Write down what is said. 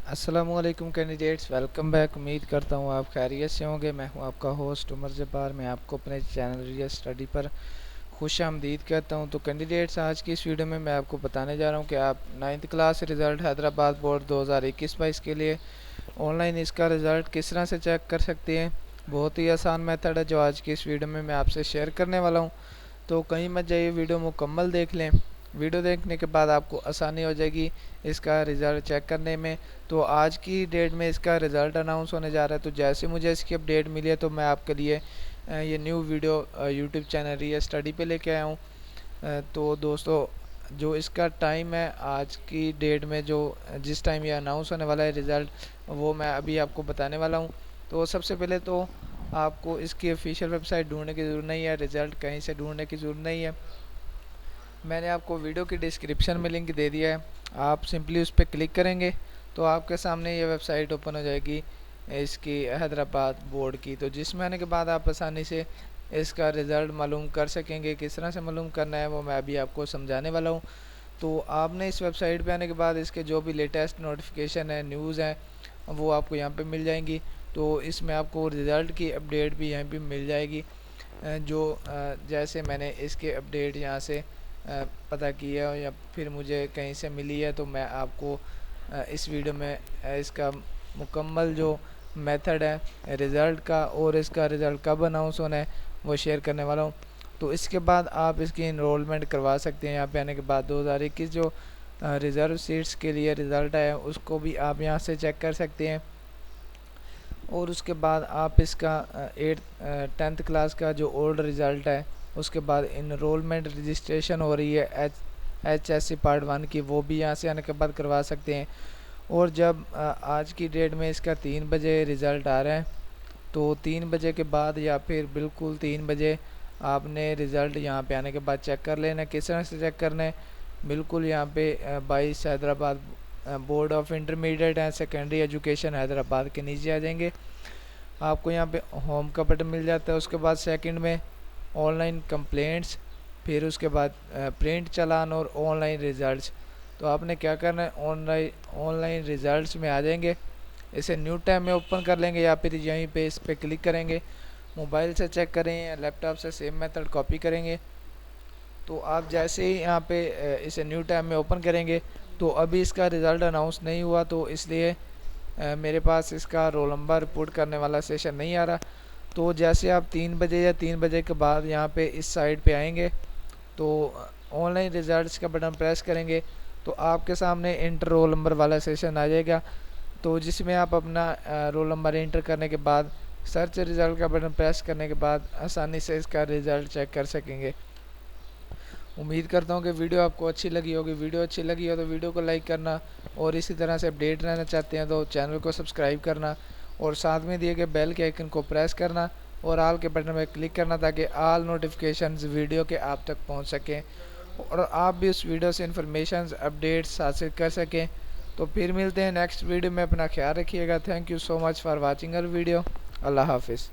अस्सलामुअलैकुम candidates, welcome back. उम्मीद करता हूँ आप खैरियत से होंगे। मैं हूँ आपका होस्ट उमर जब्बार। मैं आपको अपने चैनल रियल स्टडी पर खुश आमदीद कहता हूँ। तो कैंडिडेट्स, आज की इस वीडियो में मैं आपको बताने जा रहा हूँ कि आप 9th class result Hyderabad board 2021-22 के लिए ऑनलाइन इसका रिज़ल्ट किस तरह से चेक कर सकते हैं। बहुत ही आसान मेथड है जो आज की इस वीडियो में मैं आपसे शेयर करने वाला हूँ। तो कहीं मत जाइए, वीडियो मुकम्मल देख लें। वीडियो देखने के बाद आपको आसानी हो जाएगी इसका रिज़ल्ट चेक करने में। तो आज की डेट में इसका रिज़ल्ट अनाउंस होने जा रहा है। तो जैसे मुझे इसकी अपडेट मिली है तो मैं आपके लिए ये new video YouTube channel real study पे लेके आया हूँ। तो दोस्तों, जो इसका टाइम है आज की डेट में, जो जिस टाइम ये अनाउंस होने वाला है रिज़ल्ट, वो मैं अभी आपको बताने वाला हूँ। तो सबसे पहले तो आपको इसकी ऑफिशियल वेबसाइट ढूंढने की ज़रूरत नहीं है, रिज़ल्ट कहीं से ढूंढने की ज़रूरत नहीं है। मैंने आपको वीडियो की डिस्क्रिप्शन में लिंक दे दिया है। आप सिंपली उस पर क्लिक करेंगे तो आपके सामने ये वेबसाइट ओपन हो जाएगी इसकी, हैदराबाद बोर्ड की। तो जिसमें आने के बाद आप आसानी से इसका रिज़ल्ट मालूम कर सकेंगे। किस तरह से मालूम करना है वो मैं अभी आपको समझाने वाला हूँ। तो आपने इस वेबसाइट पे आने के बाद इसके जो भी लेटेस्ट नोटिफिकेशन है, न्यूज़ हैं, वो आपको यहाँ पे मिल जाएंगी। तो इसमें आपको रिज़ल्ट की अपडेट भी यहाँ पे मिल जाएगी। जैसे मैंने इसके अपडेट यहाँ से पता की है या फिर मुझे कहीं से मिली है, तो मैं आपको इस वीडियो में इसका मुकम्मल जो मेथड है रिज़ल्ट का और इसका रिज़ल्ट कब अनाउंस होना है वो शेयर करने वाला हूँ। तो इसके बाद आप इसकी इनरोलमेंट करवा सकते हैं। यहाँ पे आने के बाद 2021 जो रिज़र्व सीट्स के लिए रिज़ल्ट है उसको भी आप यहाँ से चेक कर सकते हैं। और उसके बाद आप इसका 10th क्लास का जो ओल्ड रिज़ल्ट है, उसके बाद इनरोलमेंट रजिस्ट्रेशन हो रही है HSC पार्ट 1 की, वो भी यहाँ से आने के बाद करवा सकते हैं। और जब आज की डेट में इसका 3 बजे रिज़ल्ट आ रहा है, तो 3 बजे के बाद या फिर बिल्कुल 3 बजे आपने रिज़ल्ट यहाँ पे आने के बाद चेक कर लेना। किस तरह से चेक करना है, बिल्कुल यहाँ पे 22 Hyderabad board of intermediate and secondary education Hyderabad के नीचे आ जाएंगे। आपको यहाँ पे होम का बटन मिल जाता है। उसके बाद सेकंड में ऑनलाइन कंप्लेंट्स, फिर उसके बाद प्रिंट चालान और ऑनलाइन रिज़ल्ट्स। तो आपने क्या करना है, ऑनलाइन रिज़ल्ट्स में आ जाएंगे। इसे न्यू टैब में ओपन कर लेंगे या फिर यहीं पे इस पर क्लिक करेंगे। मोबाइल से चेक करें या लैपटॉप से सेम मेथड कॉपी करेंगे। तो आप जैसे ही यहाँ पे इसे न्यू टैब में ओपन करेंगे, तो अभी इसका रिज़ल्ट अनाउंस नहीं हुआ, तो इसलिए मेरे पास इसका रोल नंबर रिपोर्ट करने वाला सेशन नहीं आ रहा। तो जैसे आप 3 बजे या 3 बजे के बाद यहाँ पे इस साइड पे आएंगे, तो ऑनलाइन रिज़ल्ट्स का बटन प्रेस करेंगे तो आपके सामने इंटर रोल नंबर वाला सेशन आ जाएगा। तो जिसमें आप अपना रोल नंबर इंटर करने के बाद सर्च रिज़ल्ट का बटन प्रेस करने के बाद आसानी से इसका रिज़ल्ट चेक कर सकेंगे। उम्मीद करता हूँ कि वीडियो आपको अच्छी लगी होगी। वीडियो अच्छी लगी हो तो वीडियो को लाइक करना, और इसी तरह से अपडेट रहना चाहते हैं तो चैनल को सब्सक्राइब करना, और साथ में दिए गए बेल के आइकन को प्रेस करना और ऑल के बटन में क्लिक करना, ताकि ऑल नोटिफिकेशंस वीडियो के आप तक पहुँच सकें और आप भी उस वीडियो से इंफॉर्मेशन अपडेट्स हासिल कर सकें। तो फिर मिलते हैं नेक्स्ट वीडियो में। अपना ख्याल रखिएगा। Thank you so much for watching our video. Allah हाफिज़।